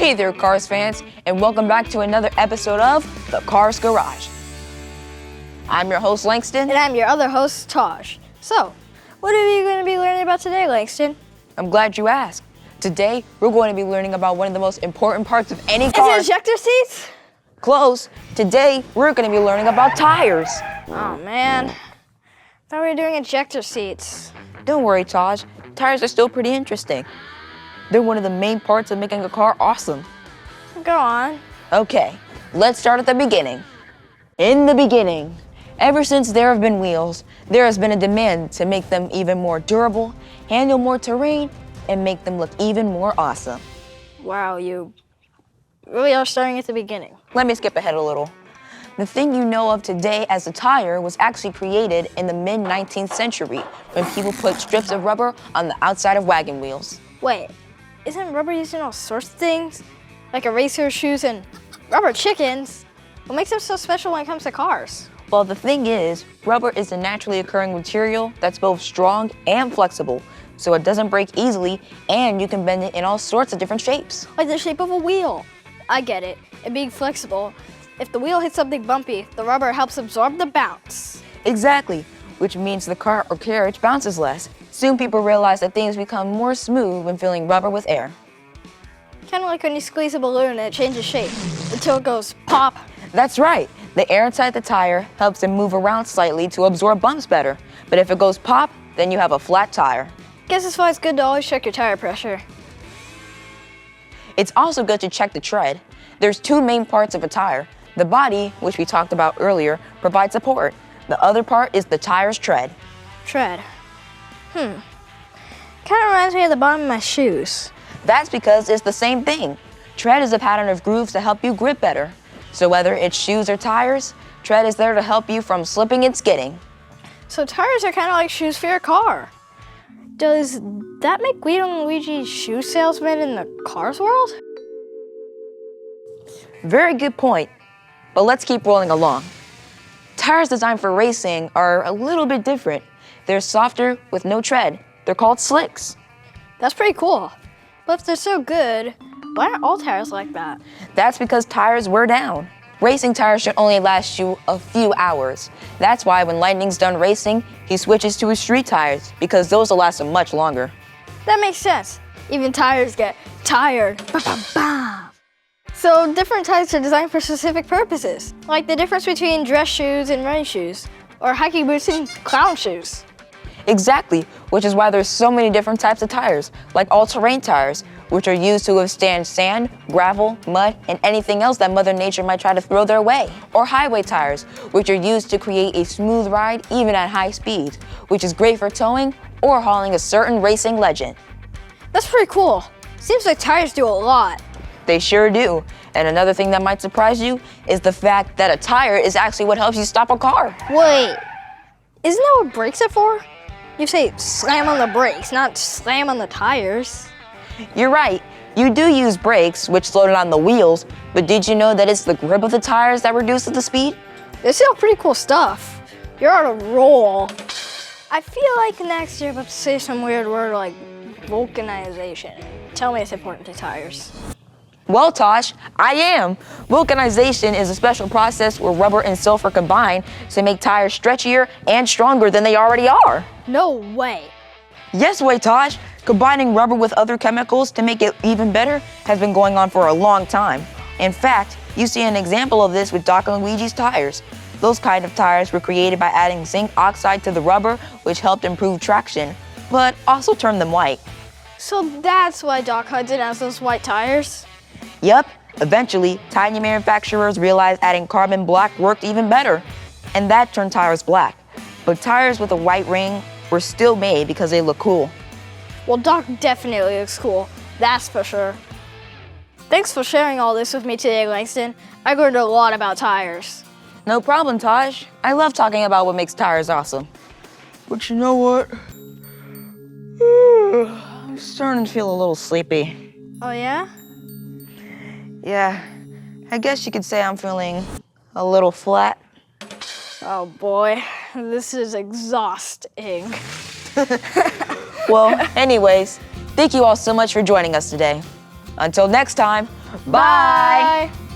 Hey there, Cars fans, and welcome back to another episode of The Cars Garage. I'm your host, Langston. And I'm your other host, Taj. So, what are you going to be learning about today, Langston? I'm glad you asked. Today, we're going to be learning about one of the most important parts of any car. Is it ejector seats? Close. Today, we're going to be learning about tires. Oh, man. I thought we were doing ejector seats. Don't worry, Taj. Tires are still pretty interesting. They're one of the main parts of making a car awesome. Go on. Okay, let's start at the beginning. In the beginning, ever since there have been wheels, there has been a demand to make them even more durable, handle more terrain, and make them look even more awesome. Wow, you really are starting at the beginning. Let me skip ahead a little. The thing you know of today as a tire was actually created in the mid-19th century when people put strips of rubber on the outside of wagon wheels. Wait, isn't rubber used in all sorts of things? Like erasers, shoes, and rubber chickens? What makes them so special when it comes to cars? Well, the thing is, rubber is a naturally occurring material that's both strong and flexible, so it doesn't break easily, and you can bend it in all sorts of different shapes. Like the shape of a wheel. I get it. It being flexible, if the wheel hits something bumpy, the rubber helps absorb the bounce. Exactly, which means the car or carriage bounces less. Soon people realize that things become more smooth when filling rubber with air. Kind of like when you squeeze a balloon and it changes shape until it goes pop. That's right. The air inside the tire helps it move around slightly to absorb bumps better. But if it goes pop, then you have a flat tire. Guess that's why it's good to always check your tire pressure. It's also good to check the tread. There's two main parts of a tire. The body, which we talked about earlier, provides support. The other part is the tire's tread. Tread. Kind of reminds me of the bottom of my shoes. That's because it's the same thing. Tread is a pattern of grooves to help you grip better. So whether it's shoes or tires, tread is there to help you from slipping and skidding. So tires are kind of like shoes for your car. Does that make Guido and Luigi shoe salesmen in the cars world? Very good point, but let's keep rolling along. Tires designed for racing are a little bit different. They're softer with no tread. They're called slicks. That's pretty cool. But if they're so good, why aren't all tires like that? That's because tires wear down. Racing tires should only last you a few hours. That's why when Lightning's done racing, he switches to his street tires because those will last him much longer. That makes sense. Even tires get tired. Ba-ba-ba. So different tires are designed for specific purposes, like the difference between dress shoes and running shoes, or hiking boots and clown shoes. Exactly, which is why there's so many different types of tires, like all-terrain tires, which are used to withstand sand, gravel, mud, and anything else that Mother Nature might try to throw their way. Or highway tires, which are used to create a smooth ride even at high speeds, which is great for towing or hauling a certain racing legend. That's pretty cool. Seems like tires do a lot. They sure do. And another thing that might surprise you is the fact that a tire is actually what helps you stop a car. Wait, isn't that what brakes are for? You say slam on the brakes, not slam on the tires. You're right. You do use brakes, which slow down the wheels, but did you know that it's the grip of the tires that reduces the speed? This is all pretty cool stuff. You're on a roll. I feel like next you're about to say some weird word like vulcanization. Tell me it's important to tires. Well, Tosh, I am. Vulcanization is a special process where rubber and sulfur combine to make tires stretchier and stronger than they already are. No way. Yes way, Tosh. Combining rubber with other chemicals to make it even better has been going on for a long time. In fact, you see an example of this with Doc and Luigi's tires. Those kind of tires were created by adding zinc oxide to the rubber, which helped improve traction, but also turned them white. So that's why Doc Hudson has those white tires? Yep, eventually, tiny manufacturers realized adding carbon black worked even better, and that turned tires black. But tires with a white ring were still made because they look cool. Well, Doc definitely looks cool, that's for sure. Thanks for sharing all this with me today, Langston. I learned a lot about tires. No problem, Taj. I love talking about what makes tires awesome. But you know what? I'm starting to feel a little sleepy. Oh, yeah? Yeah, I guess you could say I'm feeling a little flat. Oh boy, this is exhausting. Well, anyways, thank you all so much for joining us today. Until next time, bye! Bye.